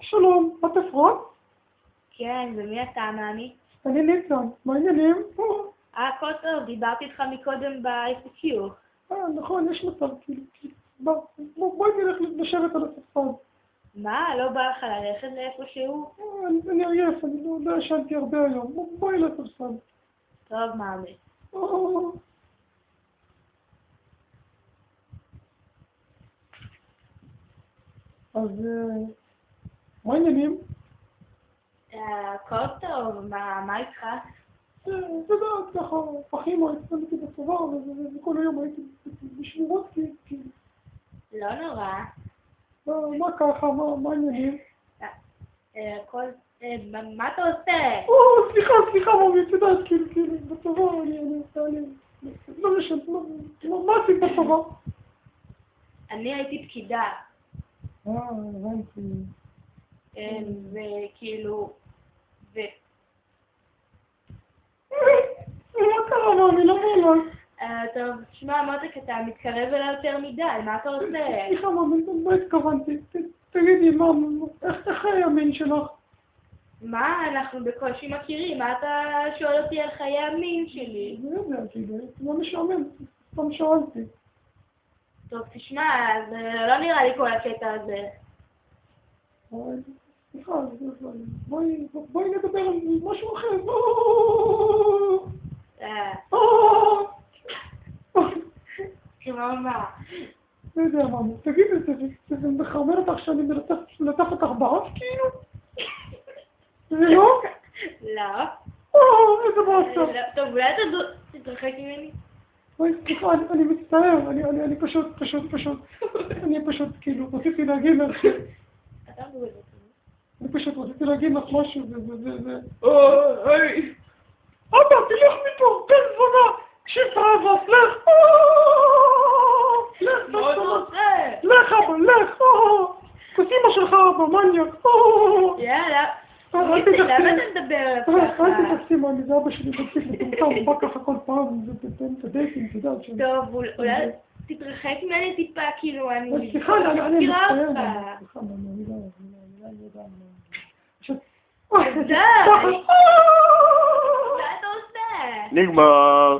שלום, את אפרת? כן, ומי אתה, מאמי? אני ניצן, מה העניינים? הכל טוב, דיברתי איתך מקודם ב-ICQ. נכון, יש מצב, כאילו, בואי נלך לשבת על הספסל. מה, לא בא לך ללכת לאיפשהו? אני עייף, אני לא ישנתי הרבה היום, בואי לספסל. טוב, מאמי. אז, מה העניינים? הכל טוב, מה איתך? אתה יודע, ככה, פחימה, הצטלתי בצבא, וכל היום הייתי בשמורות, כאילו. לא נורא. מה ככה, מה העניינים? מה אתה עושה? סליחה, מומי, את יודעת, כאילו, בצבא, אני לא משנה, מה עשית בצבא? אני הייתי פקידה. הבנתי. וכאילו, מה קרה, מומי? למה לא? טוב, שמע, מותק, אתה מתקרב אליי יותר מדי, מה אתה עושה? סליחה, מומי, לא התכוונתי. תגידי, איך הימין שלך? מה, אנחנו בקושי מכירים, מה אתה שואל אותי על חיי המין שלי? אני יודע, כאילו, לא משעמם, סתם שאלתי. טוב, תשמע, זה לא נראה לי כל הקטע הזה. סליחה, בואי נדבר על משהו אחר. כמו מה? לא יודע, מה, תגידי, זה מחרמן אותך שאני מלטף אותך באף, כאילו? זה לא? לא. איזה בעצה. טוב, אולי תתרחק ממני? אוי, סליחה, אני מצטער, אני פשוט, כאילו, רציתי להגיד לך, אתה מבולט אותי. אני פשוט רציתי להגיד לך משהו, היי. אבא, תלך מפה, תן זונה, קשיב טרבס, לך. מה אתה עושה? לך, אבא, לך. כוסימה שלך, אבא, מניאק. יאללה. למה אתה מדבר עליו ככה? אל תתעסקי, מאמי, זה אבא שלי בציק לטומטם, הוא בא ככה כל פעם, זה דייטים, אתה יודעת. טוב, אולי תתרחק ממני טיפה, כאילו, אני... סליחה, אני מצטער. סליחה, אני לא יודע. די! מה אתה עושה? נגמר.